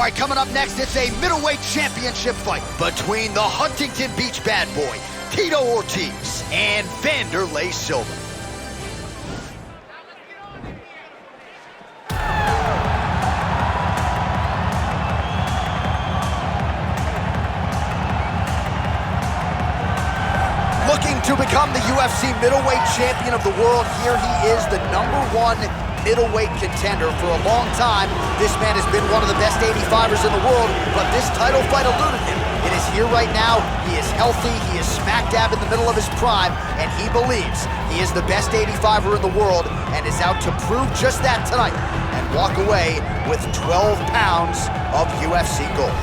All right, coming up next, it's a middleweight championship fight between the Huntington Beach bad boy, Tito Ortiz, and Vanderlei Silva. Looking to become the UFC middleweight champion of the world, here he is, the #1 middleweight contender. For a long time, this man has been one of the best 85ers in the world, but this title fight eluded him. It is here right now. He is healthy, he is smack dab in the middle of his prime, and he believes he is the best 85er in the world and is out to prove just that tonight and walk away with 12 pounds of UFC gold.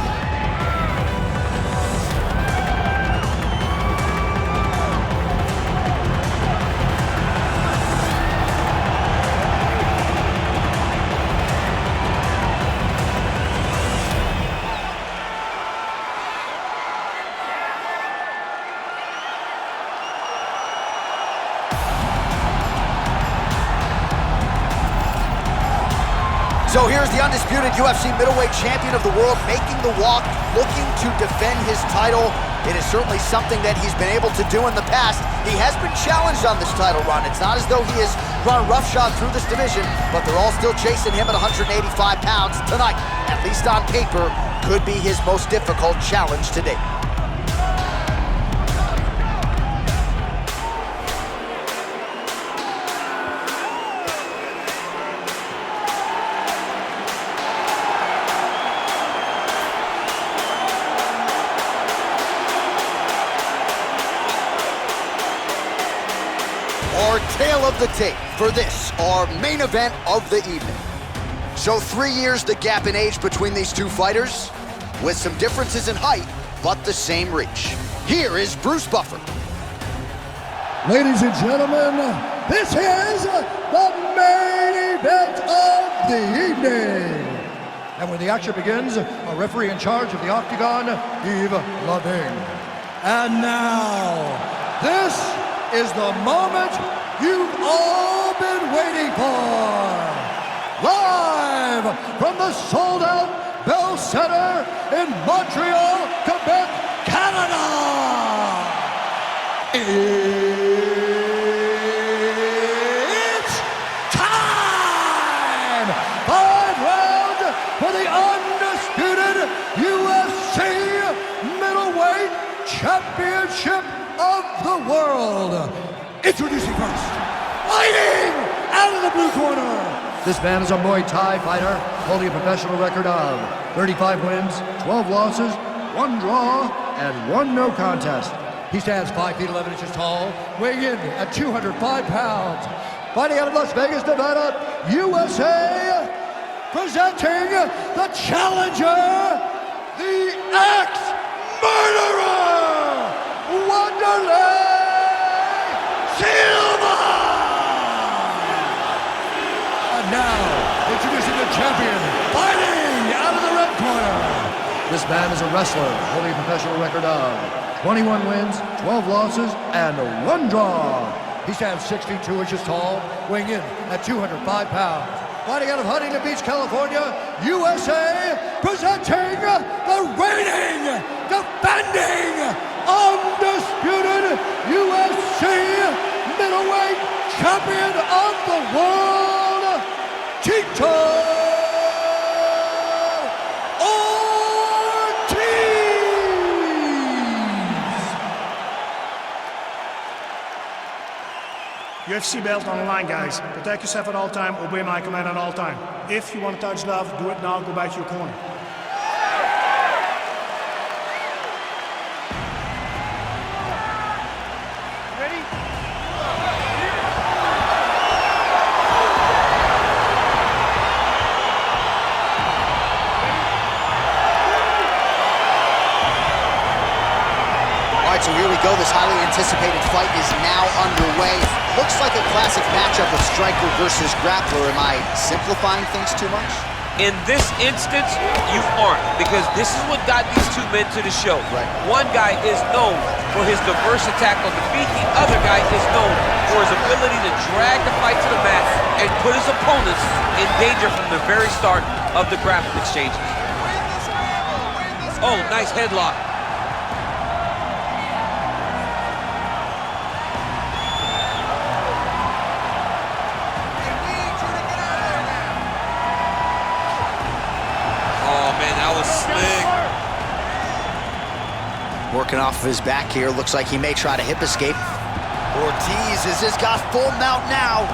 So here's the undisputed UFC middleweight champion of the world making the walk, looking to defend his title. It is certainly something that he's been able to do in the past. He has been challenged on this title run. It's not as though he has run roughshod through this division, but they're all still chasing him at 185 pounds tonight. At least on paper, could be his most difficult challenge to date. Our tale of the tape for this, our main event of the evening. So 3 years the gap in age between these two fighters, with some differences in height, but the same reach. Here is Bruce Buffer. Ladies and gentlemen, this is the main event of the evening. And when the action begins, a referee in charge of the Octagon, Yves Lavigne. And now, this is the moment you've all been waiting for. Live from the sold-out Bell Center in Montreal, Quebec, Canada. It's time! 5 rounds for the undisputed UFC middleweight championship of the world. Introducing first, fighting out of the blue corner. This man is a Muay Thai fighter, holding a professional record of 35 wins, 12 losses, 1 draw, and 1 no contest. He stands 5 feet 11 inches tall, weighing in at 205 pounds. Fighting out of Las Vegas, Nevada, USA, presenting the challenger, the ex-murderer, Vanderlei Silva! And now, introducing the champion, fighting out of the red corner. This man is a wrestler, holding a professional record of 21 wins, 12 losses, and 1 draw. He stands 6 feet 2 inches tall, weighing in at 205 pounds. Fighting out of Huntington Beach, California, USA, presenting the reigning, defending, undisputed UFC middleweight champion of the world, Tito Ortiz! UFC belt on the line, guys. Protect yourself at all time, obey my command at all time. If you want to touch love, do it now, go back to your corner. So here we go, this highly anticipated fight is now underway. Looks like a classic matchup of striker versus grappler. Am I simplifying things too much? In this instance, you aren't, because this is what got these two men to the show. Right. One guy is known for his diverse attack on the feet. The other guy is known for his ability to drag the fight to the mat and put his opponents in danger from the very start of the grappling exchanges. Oh, nice headlock. Oh, man, that was slick. Working off of his back here. Looks like he may try to hip escape. Ortiz has just got full mount now.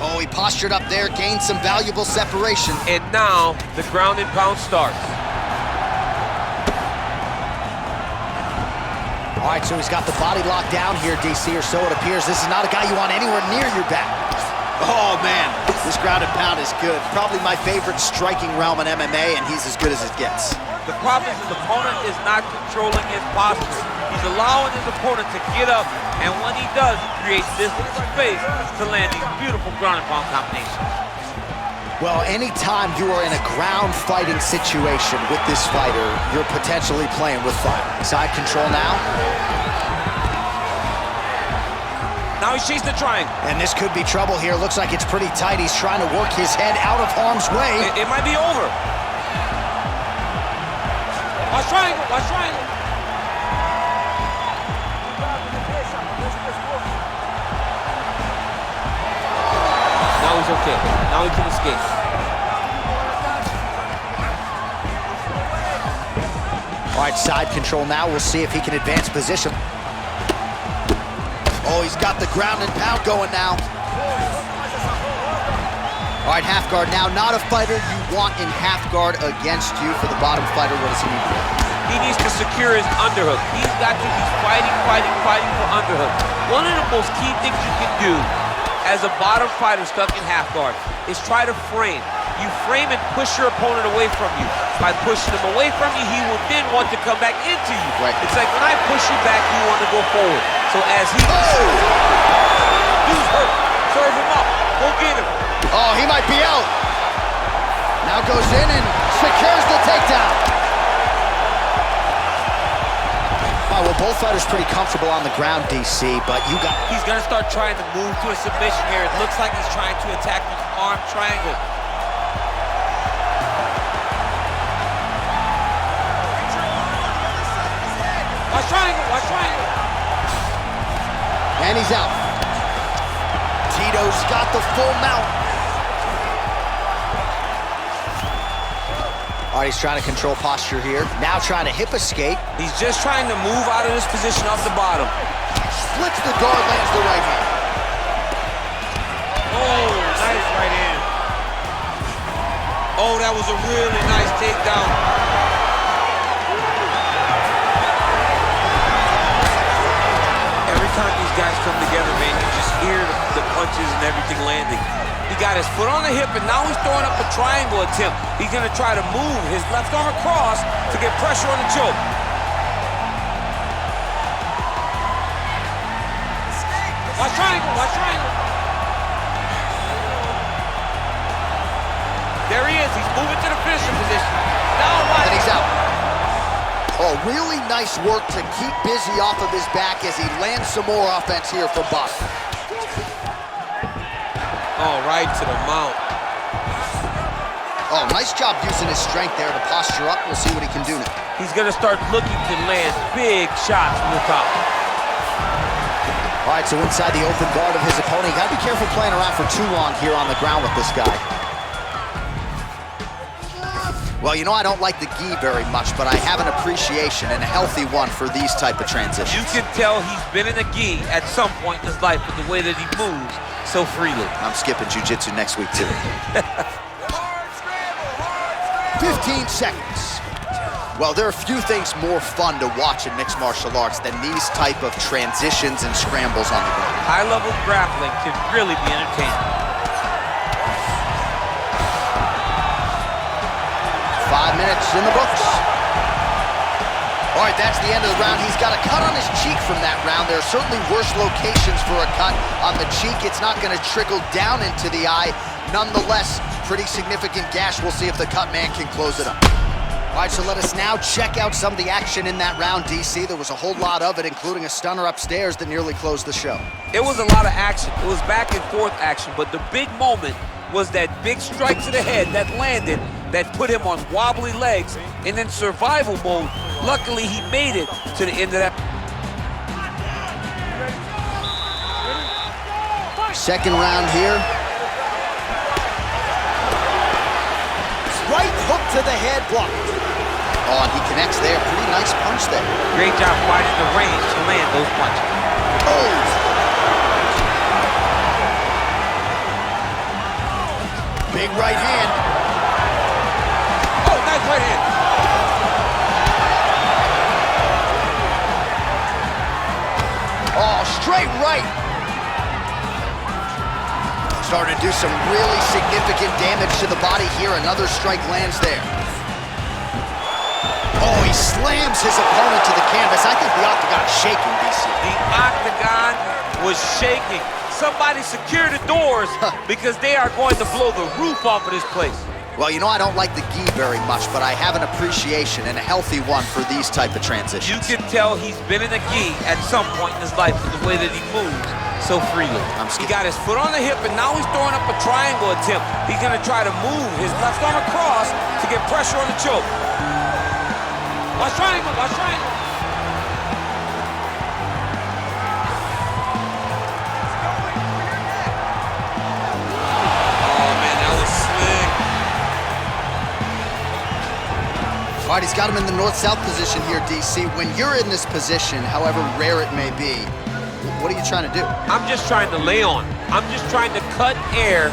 Oh, he postured up there, gained some valuable separation. And now the ground and pound starts. All right, so he's got the body locked down here, DC, or so it appears. This is not a guy you want anywhere near your back. Oh, man, this ground and pound is good. Probably my favorite striking realm in MMA, and he's as good as it gets. The problem is his opponent is not controlling his posture. He's allowing his opponent to get up, and when he does, he creates distance and space to land these beautiful ground and pound combinations. Well, anytime you are in a ground fighting situation with this fighter, you're potentially playing with fire. Side control now. Now he's chasing the triangle. And this could be trouble here. Looks like it's pretty tight. He's trying to work his head out of harm's way. It might be over. Watch triangle, watch triangle. Now he's okay. Now he can escape. All right, side control now. We'll see if he can advance position. Oh, he's got the ground and pound going now. All right, half guard now. Not a fighter you want in half guard against you. For the bottom fighter, what does he need to do? He needs to secure his underhook. He's got to be fighting for underhook. One of the most key things you can do as a bottom fighter stuck in half guard is try to frame. You frame and push your opponent away from you. By pushing him away from you, he will then want to come back into you. Right. It's like when I push you back, you want to go forward. So as he dude's hurt, serve him up, go get him. Oh, he might be out. Now goes in and secures the takedown. Well, both fighters pretty comfortable on the ground, DC, but you got... He's going to start trying to move to a submission here. It looks like he's trying to attack the arm triangle. Watch triangle, watch triangle. And he's out. Tito's got the full mount. All right, he's trying to control posture here. Now trying to hip escape. He's just trying to move out of this position off the bottom. Splits the guard, lands the right hand. Oh, nice right hand. Oh, that was a really nice takedown. Every time these guys come together, man, you just hear the punches and everything landing. He got his foot on the hip, and now he's throwing up a triangle attempt. He's going to try to move his left arm across to get pressure on the choke. Watch triangle, watch triangle. There he is. He's moving to the finisher position. Now what? And he's out. Oh, really nice work to keep busy off of his back as he lands some more offense here from Boston. Oh, right to the mount. Oh, nice job using his strength there to posture up. We'll see what he can do now. He's going to start looking to land big shots from the top. All right, so inside the open guard of his opponent. You got to be careful playing around for too long here on the ground with this guy. Well, you know, I don't like the gi very much, but I have an appreciation and a healthy one for these type of transitions. You can tell he's been in a gi at some point in his life with the way that he moves so freely. I'm skipping jiu-jitsu next week, too. 15 seconds. Well, there are few things more fun to watch in mixed martial arts than these type of transitions and scrambles on the ground. High-level grappling can really be entertaining. 5 minutes in the books. All right, that's the end of the round. He's got a cut on his cheek from that round. There are certainly worse locations for a cut on the cheek. It's not going to trickle down into the eye. Nonetheless, pretty significant gash. We'll see if the cut man can close it up. All right, so let us now check out some of the action in that round, DC. There was a whole lot of it, including a stunner upstairs that nearly closed the show. It was a lot of action. It was back and forth action, but the big moment was that big strike to the head that landed, that put him on wobbly legs, and in survival mode, luckily he made it to the end of that. Second round here. Right hook to the head, blocked. Oh, and he connects there. Pretty nice punch there. Great job finding the range to land those punches. Oh! Big right hand. Oh, nice right hand. Oh, straight right. Starting to do some really significant damage to the body here. Another strike lands there. Oh, he slams his opponent to the canvas. I think the octagon's shaking, DC. The octagon was shaking. Somebody secure the doors because they are going to blow the roof off of this place. Well, you know, I don't like the gi very much, but I have an appreciation and a healthy one for these type of transitions. You can tell he's been in a gi at some point in his life with the way that he moves so freely. He got his foot on the hip, and now he's throwing up a triangle attempt. He's going to try to move his left arm across to get pressure on the choke. Watch triangle, watch triangle. Oh, man, that was slick. All right, he's got him in the north-south position here, DC. When you're in this position, however rare it may be, what are you trying to do? I'm just trying to lay on. I'm just trying to cut air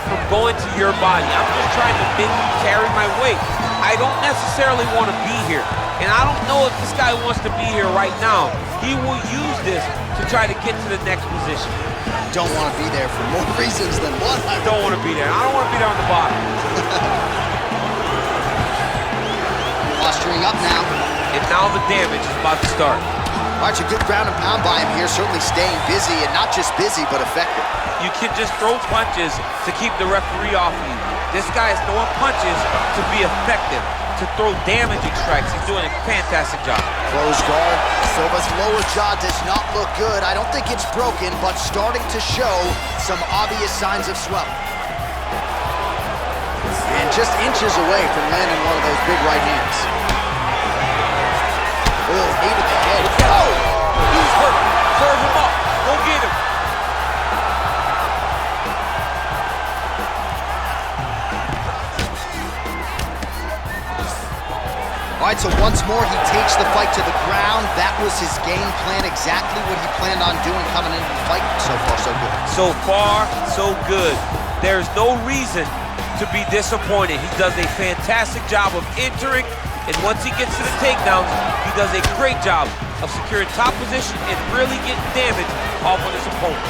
from going to your body. I'm just trying to make you carry my weight. I don't necessarily want to be here. And I don't know if this guy wants to be here right now. He will use this to try to get to the next position. Don't want to be there for more reasons than one. I don't want to be there. I don't want to be there on the bottom. Posturing up now. And now the damage is about to start. All right, a good ground and pound by him here, certainly staying busy, and not just busy, but effective. You can just throw punches to keep the referee off of you. This guy is throwing punches to be effective, to throw damaging strikes. He's doing a fantastic job. Close guard. Silva's lower jaw does not look good. I don't think it's broken, but starting to show some obvious signs of swelling. And just inches away from landing one of those big right hands. Oh, knee to the head. Oh! He's hurt. Serve him up. Go get him. All right, so once more he takes the fight to the ground. That was his game plan, exactly what he planned on doing coming into the fight. So far, so good. So far, so good. There's no reason to be disappointed. He does a fantastic job of entering, and once he gets to the takedowns, he does a great job of securing top position and really getting damage off on his opponent.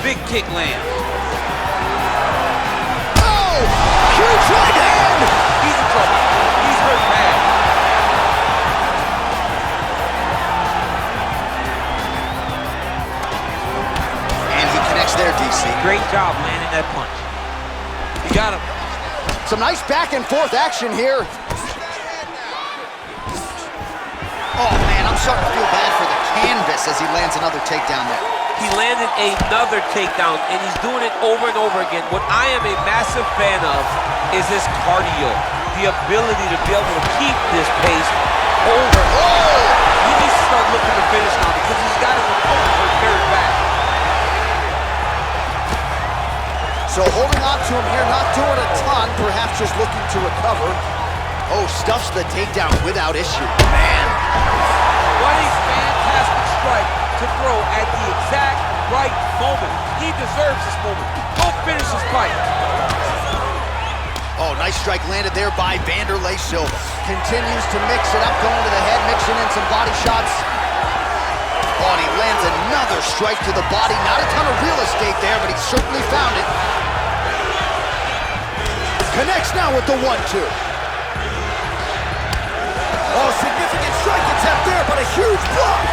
Big kick lands. Oh! Huge right hand! He's in trouble. He's hurt bad. And he connects there, DC. Great job landing that punch. He got him. Some nice back and forth action here. Oh man, I'm starting to feel bad for the canvas as he lands another takedown there. He landed another takedown, and he's doing it over and over again. What I am a massive fan of is his cardio, the ability to be able to keep this pace over. Oh! He needs to start looking to finish now because he's got his opponent hurt very bad. So holding on to him here, not doing a ton, perhaps just looking to recover. Oh, stuffs the takedown without issue. Man. What a fantastic strike to throw at the exact right moment. He deserves this moment. Go finish this fight. Oh, nice strike landed there by Vanderlei Silva. Continues to mix it up, going to the head, mixing in some body shots. Oh, and he lands another strike to the body. Not a ton of real estate there, but he certainly found it. Connects now with the 1-2. Oh, significant strike attempt there, but a huge block.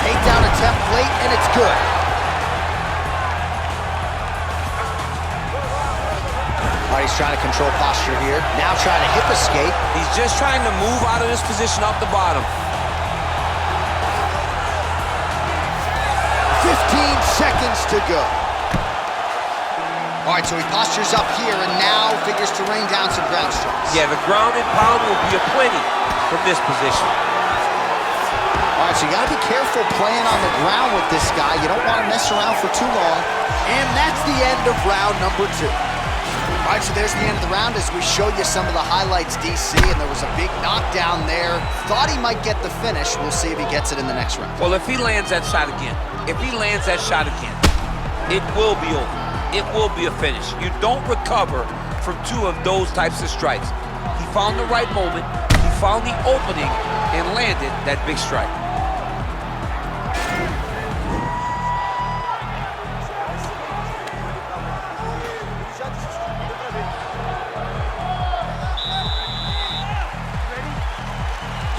Takedown attempt late, and it's good. All right, he's trying to control posture here. Now trying to hip escape. He's just trying to move out of this position off the bottom. 15 seconds to go. All right, so he postures up here and now figures to rain down some ground strikes. Yeah, the ground and pound will be aplenty from this position. All right, so you gotta be careful playing on the ground with this guy. You don't want to mess around for too long. And that's the end of round number 2. All right, so there's the end of the round as we show you some of the highlights, DC, and there was a big knockdown there. Thought he might get the finish. We'll see if he gets it in the next round. Well, if he lands that shot again, it will be over. It will be a finish. You don't recover from 2 of those types of strikes. He found the right moment, he found the opening, and landed that big strike.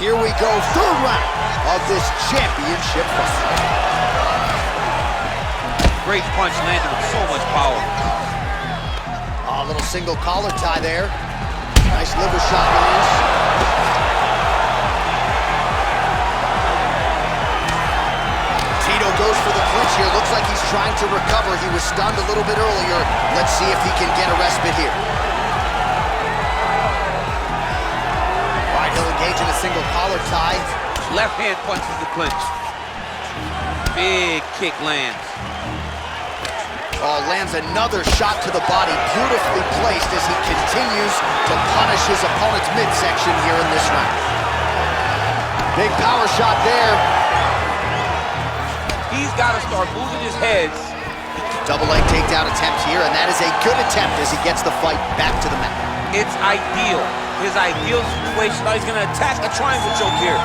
Here we go, 3rd round of this championship fight. Great punch landed with so much power. A little single collar tie there. Nice liver shot lands. Tito goes for the clinch here. Looks like he's trying to recover. He was stunned a little bit earlier. Let's see if he can get a respite here. All right, he'll engage in a single collar tie. Left hand punches the clinch. Big kick lands. Oh, lands another shot to the body, beautifully placed as he continues to punish his opponent's midsection here in this round. Big power shot there. He's got to start moving his head. Double leg takedown attempt here, and that is a good attempt as he gets the fight back to the mat. It's ideal. His ideal situation. Now he's going to attack a triangle choke here.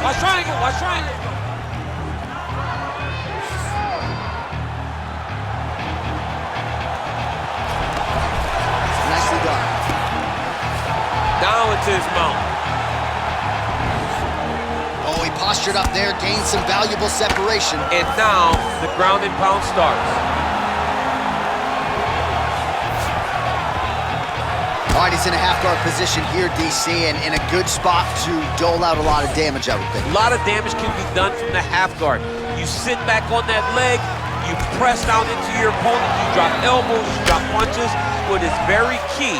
Watch triangle, watch triangle. Nicely done. Down into his mount. Oh, he postured up there, gained some valuable separation. And now the ground and pound starts. All right, he's in a half-guard position here, DC, and in a good spot to dole out a lot of damage, I would think. A lot of damage can be done from the half guard. You sit back on that leg, you press down into your opponent, you drop elbows, you drop punches. What is very key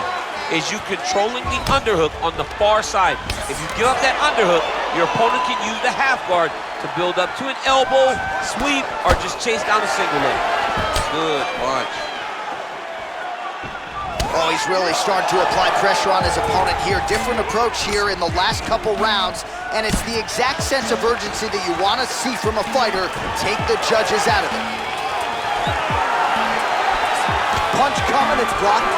is you controlling the underhook on the far side. If you give up that underhook, your opponent can use the half guard to build up to an elbow, sweep, or just chase down a single leg. Good punch. Oh, he's really starting to apply pressure on his opponent here. Different approach here in the last couple rounds, and it's the exact sense of urgency that you want to see from a fighter. Take the judges out of it. Punch coming, it's blocked.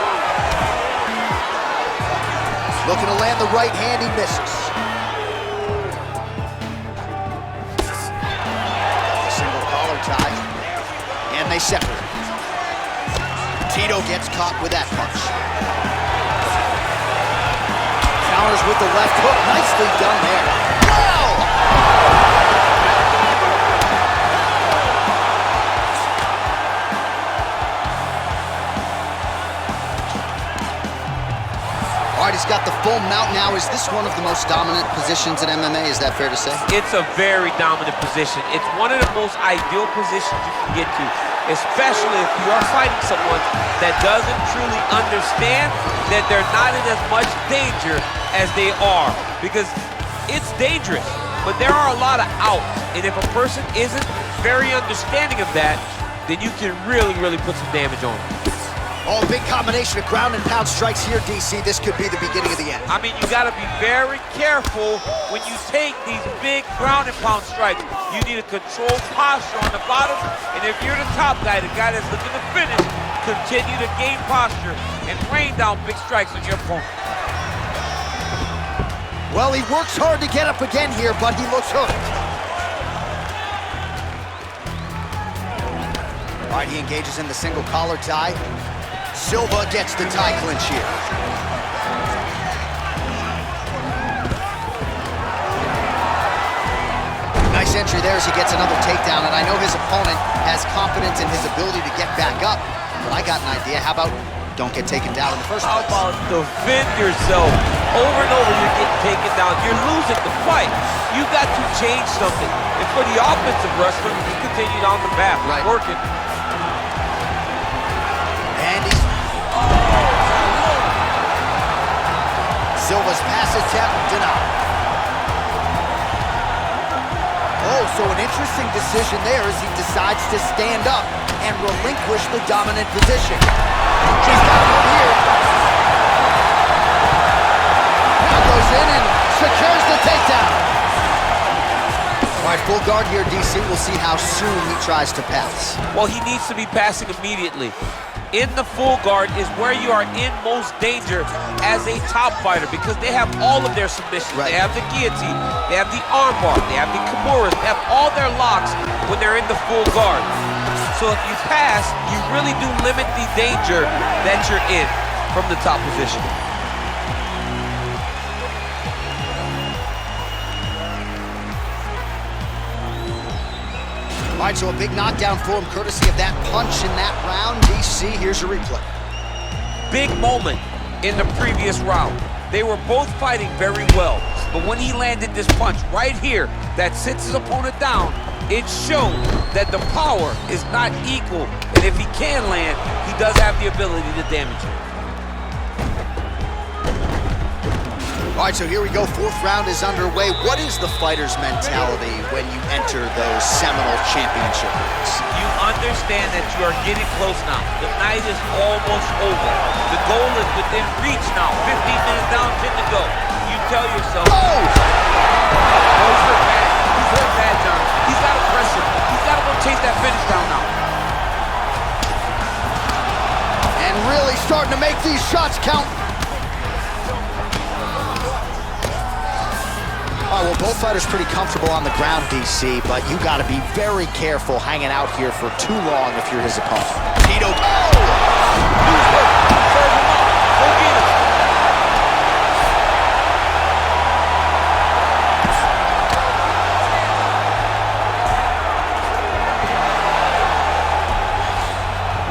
Looking to land the right hand, he misses. Single collar tie, and they separate. Tito gets caught with that punch. Counters with the left hook. Nicely done there. Wow! All right, he's got the full mount now. Is this one of the most dominant positions in MMA? Is that fair to say? It's a very dominant position. It's one of the most ideal positions you can get to, especially if you are fighting someone that doesn't truly understand that they're not in as much danger as they are. Because it's dangerous, but there are a lot of outs. And if a person isn't very understanding of that, then you can really, really put some damage on them. Oh, big combination of ground and pound strikes here, DC. This could be the beginning of the end. I mean, you got to be very careful when you take these big ground and pound strikes. You need a controlled posture on the bottom, and if you're the top guy, the guy that's looking to finish, continue to gain posture and rain down big strikes on your opponent. Well, he works hard to get up again here, but he looks hurt. All right, he engages in the single collar tie. Silva gets the tie clinch here. Nice entry there as he gets another takedown, and I know his opponent has confidence in his ability to get back up, but I got an idea. How about don't get taken down in the first How place. about defend yourself? Over and over, you're getting taken down. You're losing the fight. You got to change something. And for the offensive wrestler, he continued on the path. Right. Working. And Silva's pass attempt denied. Oh, so an interesting decision there as he decides to stand up and relinquish the dominant position. He's got him here. Now goes in and secures the takedown. All right, full guard here, DC. We'll see how soon he tries to pass. Well, he needs to be passing immediately. In the full guard is where you are in most danger as a top fighter because they have all of their submissions. Right. They have the guillotine, they have the armbar, they have the kimuras, they have all their locks when they're in the full guard. So if you pass, you really do limit the danger that you're in from the top position. All right, so a big knockdown for him, courtesy of that punch in that round. DC, here's a replay. Big moment in the previous round. They were both fighting very well, but when he landed this punch right here that sits his opponent down, it showed that the power is not equal, and if he can land, he does have the ability to damage him. All right, so here we go. Fourth round is underway. What is the fighter's mentality when you enter those seminal championship rounds? You understand that you are getting close now. The night is almost over. The goal is within reach now. 15 minutes down, 10 to go. You tell yourself, oh, he's hurt bad. He's hurt bad, John. He's got to press him. He's got to go chase that finish down now. And really starting to make these shots count. All right, well, both fighters pretty comfortable on the ground, DC, but you got to be very careful hanging out here for too long if you're his opponent. Tito. Oh! Serve him up. Go get him.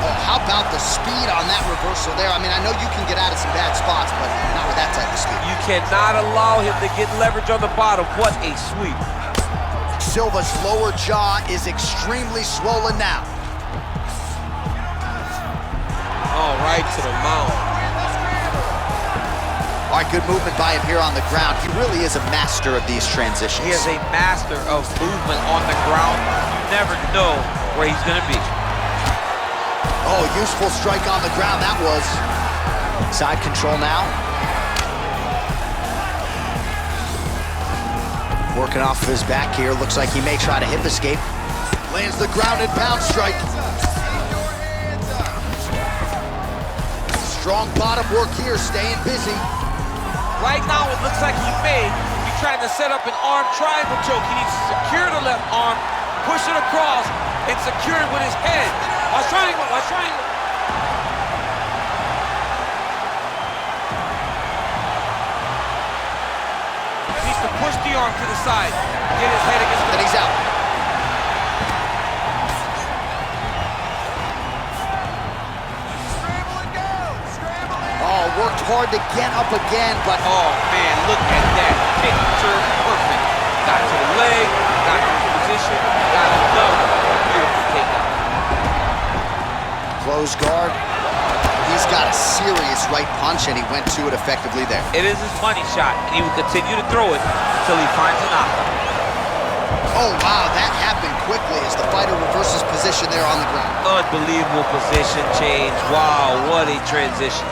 Oh, how about the speed on that reversal there? I mean, I know you can get out of some bad spots, but not with that type of speed. You cannot allow him to get leverage on the bottom. What a sweep. Silva's lower jaw is extremely swollen now. All right to the mount. All right, good movement by him here on the ground. He really is a master of these transitions. He is a master of movement on the ground. You never know where he's going to be. Oh, useful strike on the ground, that was. Side control now. Working off of his back here. Looks like he may try to hip escape. Lands the ground and pound strike. Strong bottom work here, staying busy. Right now, it looks like he may be trying to set up an arm triangle choke. He needs to secure the left arm, push it across, and secure it with his head. Watch triangle, watch triangle. To push the arm to the side, get his head against the... And he's out. Oh, worked hard to get up again, but... Oh, man, look at that. Picture perfect. Got to the leg, got to the position, got another beautiful takedown. Close guard. He's got a serious right punch, and he went to it effectively there. It is his money shot, and he will continue to throw it until he finds a knockout. Oh, wow, that happened quickly as the fighter reverses position there on the ground. Unbelievable position change. Wow, what a transition.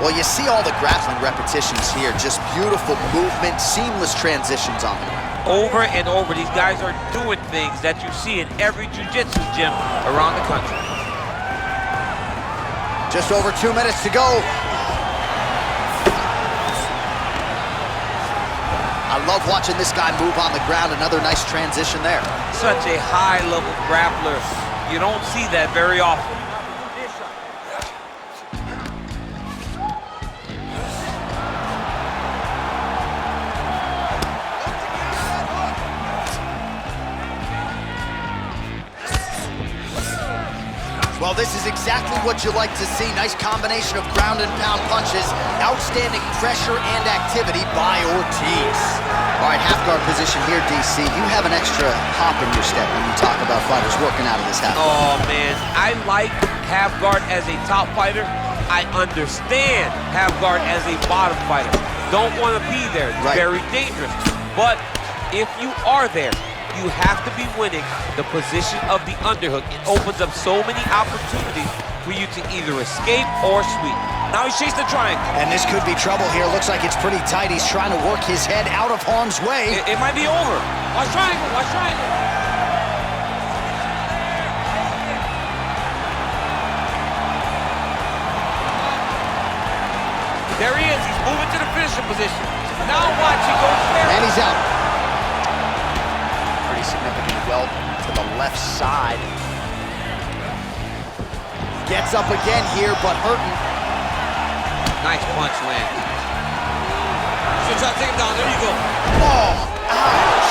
Well, you see all the grappling repetitions here. Just beautiful movement, seamless transitions on the ground. Over and over, these guys are doing things that you see in every jiu-jitsu gym around the country. Just over 2 minutes to go. I love watching this guy move on the ground. Another nice transition there. Such a high-level grappler. You don't see that very often. Well, this is exactly what you like to see. Nice combination of ground and pound punches. Outstanding pressure and activity by Ortiz. All right, half guard position here, DC. You have an extra hop in your step when you talk about fighters working out of this half guard. Oh, man. I like half guard as a top fighter. I understand half guard as a bottom fighter. Don't want to be there. It's very dangerous. But if you are there, you have to be winning the position of the underhook. It opens up so many opportunities for you to either escape or sweep. Now he's chasing the triangle. And this could be trouble here. Looks like it's pretty tight. He's trying to work his head out of harm's way. It might be over. Watch triangle, watch triangle. There he is. He's moving to the finishing position. Now watch, he goes there. And he's out. Pretty significant welt to the left side. Gets up again here, but hurting. Nice punch land. So try to take him down. There you go. Oh,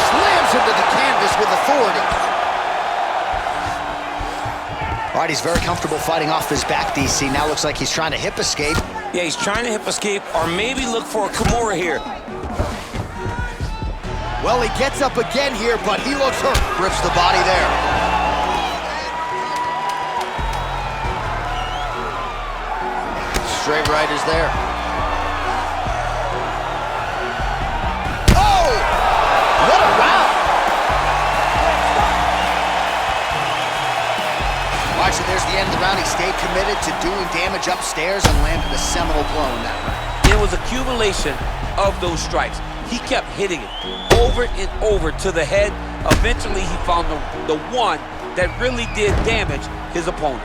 slams him to the canvas with authority. All right, he's very comfortable fighting off his back, DC. Now looks like he's trying to hip escape. Yeah, he's trying to hip escape or maybe look for a Kimura here. Well, he gets up again here, but he looks hurt. Rips the body there. Straight right is there. Oh! What a round! All right, so there's the end of the round. He stayed committed to doing damage upstairs and landed a seminal blow in that round. It was accumulation of those strikes. He kept hitting it over and over to the head. Eventually, he found the one that really did damage his opponent.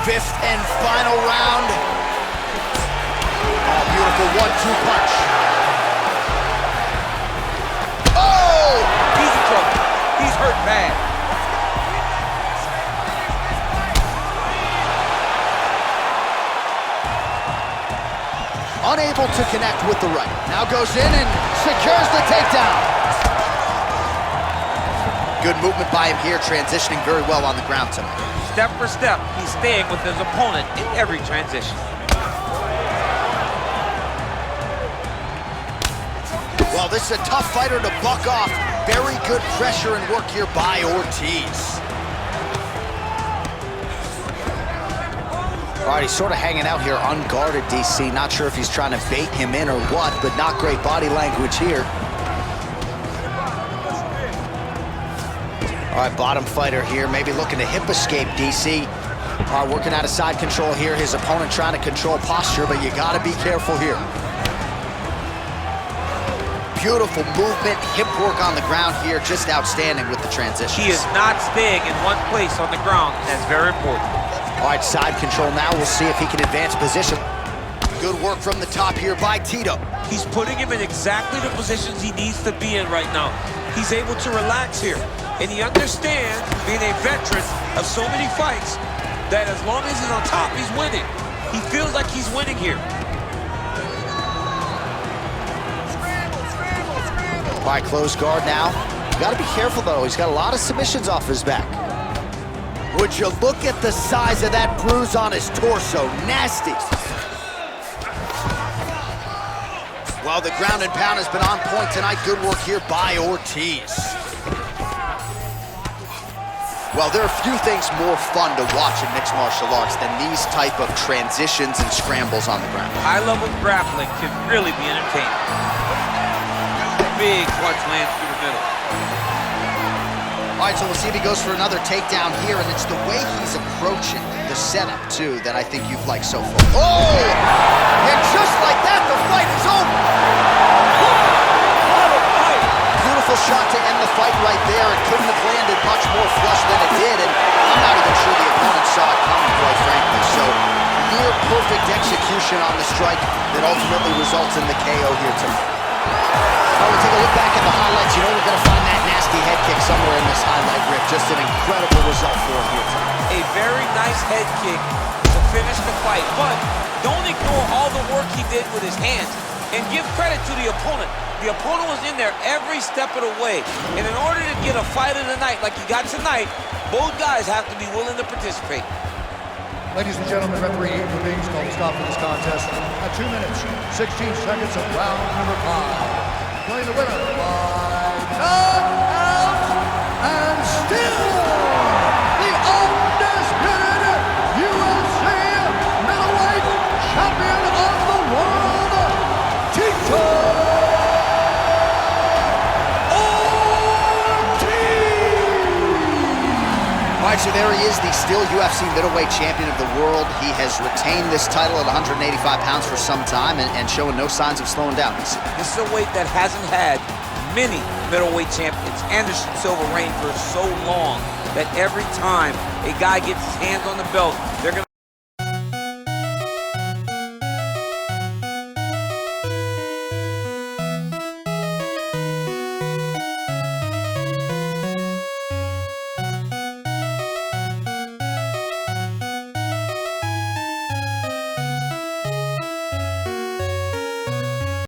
Fifth and final round. Oh, beautiful 1-2 punch. Oh! He's in trouble. He's hurt bad. Unable to connect with the right. Now goes in and secures the takedown. Good movement by him here, transitioning very well on the ground tonight. Step for step, he's staying with his opponent in every transition. Well, this is a tough fighter to buck off. Very good pressure and work here by Ortiz. All right, he's sort of hanging out here unguarded, DC. Not sure if he's trying to bait him in or what, but not great body language here. All right, bottom fighter here, maybe looking to hip escape, DC. All right, working out of side control here. His opponent trying to control posture, but you gotta be careful here. Beautiful movement, hip work on the ground here, just outstanding with the transition. He is not staying in one place on the ground, and that's very important. All right, side control now. We'll see if he can advance position. Good work from the top here by Tito. He's putting him in exactly the positions he needs to be in right now. He's able to relax here. And he understands, being a veteran of so many fights, that as long as he's on top, he's winning. He feels like he's winning here. All right, close guard now. You gotta be careful though. He's got a lot of submissions off his back. Would you look at the size of that bruise on his torso? Nasty. Well, the ground and pound has been on point tonight. Good work here by Ortiz. Well, there are few things more fun to watch in mixed martial arts than these type of transitions and scrambles on the ground. High-level grappling can really be entertaining. Big punch lands through the middle. All right, so we'll see if he goes for another takedown here, and it's the way he's approaching the setup, too, that I think you've liked so far. Oh! And just like that, the fight is over! Beautiful shot to end the fight right there. It couldn't have landed much more flush than it did, and I'm not even sure the opponent saw it coming, quite frankly. So, near perfect execution on the strike that ultimately results in the KO here tonight. All right, we'll take a look back at the highlights. You know we're going to find that nasty head kick somewhere in this just an incredible result for him here tonight. A very nice head kick to finish the fight, but don't ignore all the work he did with his hands, and give credit to the opponent. The opponent was in there every step of the way, and in order to get a fight of the night like you got tonight, both guys have to be willing to participate. Ladies and gentlemen, referee intervenes, called a stop for this contest at 2 minutes, 16 seconds of round number 5. Playing the winner by knockout, and still the undisputed UFC middleweight champion of the world, Tito All right, so there he is, the still UFC middleweight champion of the world. He has retained this title at 185 pounds for some time and showing no signs of slowing down. This is a weight that hasn't had many middleweight champions. Anderson Silva reigned for so long that every time a guy gets his hands on the belt, they're going to